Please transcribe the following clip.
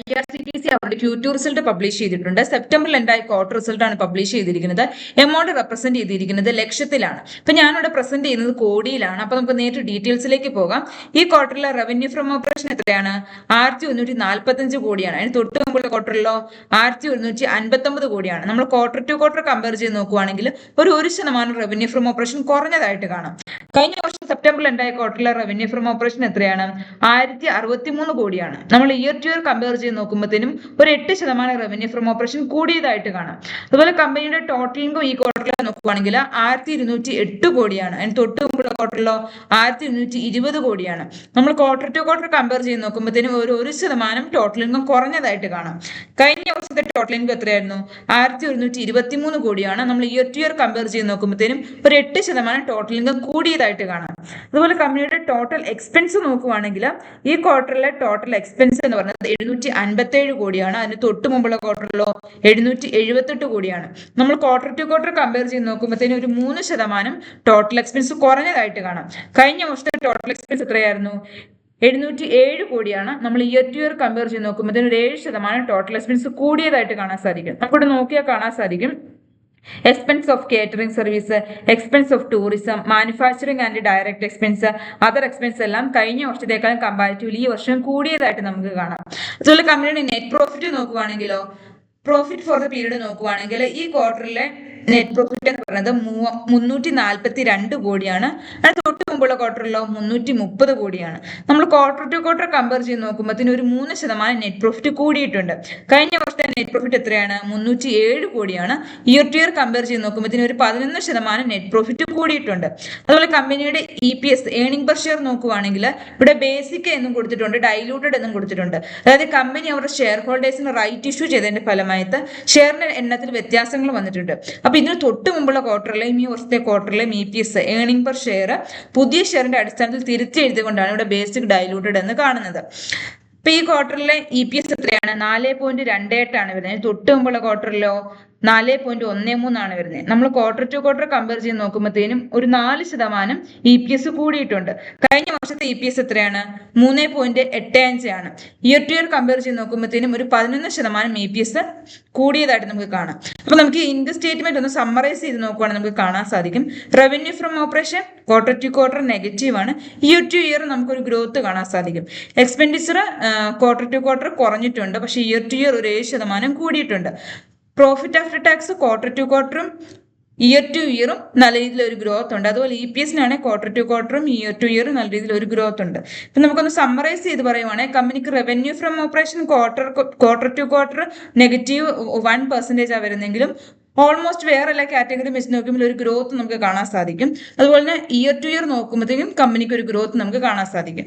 IRCTC അവരുടെ Q2 result publish ചെയ്തിട്ടുണ്ട്. സെപ്റ്റംബറിൽ എന്തായി ക്വാർട്ടർ റിസൾട്ട് ആണ് പബ്ലിഷ് ചെയ്തിരിക്കുന്നത്. എമൗണ്ട് റെപ്രസെന്റ് ചെയ്തിരിക്കുന്നത് ലക്ഷത്തിലാണ്. ഇപ്പൊ ഞാനിവിടെ പ്രസന്റ് ചെയ്യുന്നത് കോടിയിലാണ്. അപ്പൊ നമുക്ക് നേരിട്ട് ഡീറ്റെയിൽസിലേക്ക് പോകാം. ഈ ക്വാർട്ടറിലെ റവന്യൂ ഫ്രം ഓപ്പറേഷൻ എത്രയാണ്? 1145 കോടിയാണ്. അതിന് തൊട്ട് മുമ്പുള്ള ക്വാർട്ടറിലോ 1159 കോടിയാണ്. നമ്മൾ ക്വാർട്ടർ ടു ക്വാർട്ടർ കമ്പയർ ചെയ്ത് നോക്കുവാണെങ്കിൽ ഒരു 1% റവന്യൂ ഫ്രം ഓപ്പറേഷൻ കുറഞ്ഞതായിട്ട് കാണാം. കഴിഞ്ഞ വർഷം സെപ്റ്റംബറിൽ ഉണ്ടായ ക്വാർട്ടറിലെ റവന്യൂ ഫ്രം ഓപ്പറേഷൻ എത്രയാണ്? 1063 കോടിയാണ്. നമ്മൾ ഇയർ ടു ഇയർ കമ്പയർ ചെയ്ത് നോക്കുമ്പോഴത്തേനും ഒരു 8% റവന്യൂ ഫ്രം ഓപ്പറേഷൻ കൂടിയതായിട്ട് കാണാം. അതുപോലെ കമ്പനിയുടെ ടോട്ടൽ ഇൻകം ഈ ക്വാർട്ടറിൽ നോക്കുവാണെങ്കിൽ 1208 കോടിയാണ്. അതിന് തൊട്ട് മുമ്പുള്ള ക്വാർട്ടറിലോ 1220 കോടിയാണ്. നമ്മൾ ക്വാർട്ടർ ടു ക്വാർട്ടർ കമ്പയർ ചെയ്ത് നോക്കുമ്പോഴത്തേനും ഒരു 1% ടോട്ടൽ ഇൻകം കുറഞ്ഞതായിട്ട് കാണാം. കഴിഞ്ഞ വർഷത്തെ ടോട്ടൽ ഇൻകം എത്രയായിരുന്നു? 1123 കോടിയാണ്. നമ്മൾ ഇയർ ടു ഇയർ കമ്പയർ ചെയ്ത് നോക്കുമ്പോഴത്തേനും ഒരു 8% ടോട്ടൽ ഇൻകം കൂടിയതായിട്ട് കാണാം. അതുപോലെ കമ്പനിയുടെ ടോട്ടൽ എക്സ്പെൻസ് നോക്കുവാണെങ്കിൽ ഈ ക്വാർട്ടറിലെ ടോട്ടൽ എക്സ്പെൻസ് എന്ന് പറയുന്നത് 757 കോടിയാണ്. അതിന് തൊട്ട് മുമ്പുള്ള ക്വാർട്ടറിലോ 778 കോടിയാണ്. നമ്മൾ ക്വാർട്ടർ ടു ക്വാർട്ടർ കമ്പയർ ചെയ്ത് നോക്കുമ്പോഴത്തേനും ഒരു 3% ടോട്ടൽ എക്സ്പെൻസ് കുറഞ്ഞതായിട്ട് കാണാം. കഴിഞ്ഞ വർഷത്തെ ടോട്ടൽ എക്സ്പെൻസ് എത്രയായിരുന്നു? 707 കോടിയാണ്. നമ്മൾ ഇയർ ടു ഇയർ കമ്പയർ ചെയ്ത് നോക്കുമ്പോഴത്തേനും ഒരു 7% ടോട്ടൽ എക്സ്പെൻസ് കൂടിയതായിട്ട് കാണാൻ സാധിക്കും. നമുക്കിവിടെ നോക്കിയാൽ കാണാൻ സാധിക്കും expense of catering service, expense of tourism, manufacturing and direct expense, other expense എല്ലാം കഴിഞ്ഞ വർഷത്തേക്കാളും കമ്പാരിറ്റീവ്ലി ഈ വർഷം കൂടിയതായിട്ട് നമുക്ക് കാണാം. അതുപോലെ കമ്പനിയുടെ നെറ്റ് പ്രോഫിറ്റ് നോക്കുവാണെങ്കിലോ പ്രോഫിറ്റ് ഫോർ ദ പീരീഡ് നോക്കുവാണെങ്കിൽ ഈ ക്വാർട്ടറിലെ നെറ്റ് പ്രോഫിറ്റ് എന്ന് പറയുന്നത് 342 കോടിയാണ്. അതിന് തൊട്ട് മുമ്പുള്ള ക്വാർട്ടറിലോ 330 കോടിയാണ്. നമ്മൾ ക്വാർട്ടർ ടു ക്വാർട്ടർ കമ്പയർ ചെയ്ത് നോക്കുമ്പോഴത്തേന് ഒരു 3% നെറ്റ് പ്രോഫിറ്റ് കൂടിയിട്ടുണ്ട്. കഴിഞ്ഞ വർഷത്തെ നെറ്റ് പ്രോഫിറ്റ് എത്രയാണ്? 307 കോടിയാണ്. ഇയർ ടു ഇയർ കമ്പയർ ചെയ്ത് നോക്കുമ്പോഴത്തേന് ഒരു 11% നെറ്റ് പ്രോഫിറ്റ് കൂടിയിട്ടുണ്ട്. അതുപോലെ കമ്പനിയുടെ EPS ഏർണിംഗ് പെർ ഷെയർ നോക്കുവാണെങ്കിൽ ഇവിടെ ബേസിക് എന്നും കൊടുത്തിട്ടുണ്ട്, ഡൈലൂട്ടഡ് എന്നും കൊടുത്തിട്ടുണ്ട്. അതായത് കമ്പനി അവരുടെ ഷെയർ ഹോൾഡേഴ്സിന് റൈറ്റ് ഇഷ്യൂ ചെയ്തതിന്റെ ഫലമായിട്ട് ഷെയറിന്റെ എണ്ണത്തിൽ വ്യത്യാസങ്ങൾ വന്നിട്ടുണ്ട്. അപ്പൊ ഇതിന് തൊട്ട് മുമ്പുള്ള ക്വാർട്ടറിലെയും ഈ വർഷത്തെ ക്വാർട്ടറിലെയും EPS ഏർണിംഗ് പെർ ഷെയർ പുതിയ ഷെയറിന്റെ അടിസ്ഥാനത്തിൽ തിരിച്ചെഴുതിക്കൊണ്ടാണ് ഇവിടെ ബേസിക് ഡൈലൂട്ടഡ് എന്ന് കാണുന്നത്. ഇപ്പൊ ഈ ക്വാർട്ടറിലെ EPS എത്രയാണ്? 4.28 ആണ് വരുന്നത്. തൊട്ട് മുമ്പുള്ള ക്വാർട്ടറിലോ 4.13 ആണ് വരുന്നത്. നമ്മൾ ക്വാർട്ടർ ടു ക്വാർട്ടർ കമ്പയർ ചെയ്ത് നോക്കുമ്പോഴത്തേനും ഒരു 4% EPS കൂടിയിട്ടുണ്ട്. കഴിഞ്ഞ വർഷത്തെ EPS എത്രയാണ്? 3.85 ആണ്. ഇയർ ടു ഇയർ കമ്പയർ ചെയ്ത് നോക്കുമ്പോഴത്തേനും ഒരു 11% EPS കൂടിയതായിട്ട് നമുക്ക് കാണാം. അപ്പൊ നമുക്ക് ഇൻകം സ്റ്റേറ്റ്മെന്റ് ഒന്ന് സമ്മറൈസ് ചെയ്ത് നോക്കുവാണെങ്കിൽ നമുക്ക് കാണാൻ സാധിക്കും. Revenue from operation quarter to quarter negative ആണ്. ഇയർ ടു ഇയർ നമുക്കൊരു ഗ്രോത്ത് കാണാൻ സാധിക്കും. എക്സ്പെൻഡിച്ചർ ക്വാർട്ടർ ടു ക്വാർട്ടർ കുറഞ്ഞിട്ടുണ്ട്, പക്ഷേ ഇയർ ടു ഇയർ ഒരു 7% കൂടിയിട്ടുണ്ട്. Profit after tax quarter to ക്വാർട്ടറും ഇയർ ടു ഇയറും നല്ല രീതിയിൽ ഒരു ഗ്രോത്ത് ഉണ്ട്. അതുപോലെ EPSനാണെങ്കിൽ ക്വാർട്ടർ ടു ക്വാർട്ടറും ഇയർ ടു ഇയറും നല്ല രീതിയിൽ ഒരു ഗ്രോത്ത് ഉണ്ട്. ഇപ്പം നമുക്കൊന്ന് സമ്മറൈസ് ചെയ്ത് പറയുവാണെങ്കിൽ കമ്പനിക്ക് revenue from operation quarter to quarter negative 1% വരുന്നെങ്കിലും ഓൾമോസ്റ്റ് വേറെ എല്ലാ കാറ്റഗറി വെച്ച് നോക്കുമ്പോൾ ഒരു ഗ്രോത്ത് നമുക്ക് കാണാൻ സാധിക്കും. അതുപോലെ തന്നെ ഇയർ ടു ഇയർ നോക്കുമ്പോഴത്തേക്കും കമ്പനിക്ക് ഒരു ഗ്രോത്ത് നമുക്ക് കാണാൻ സാധിക്കും.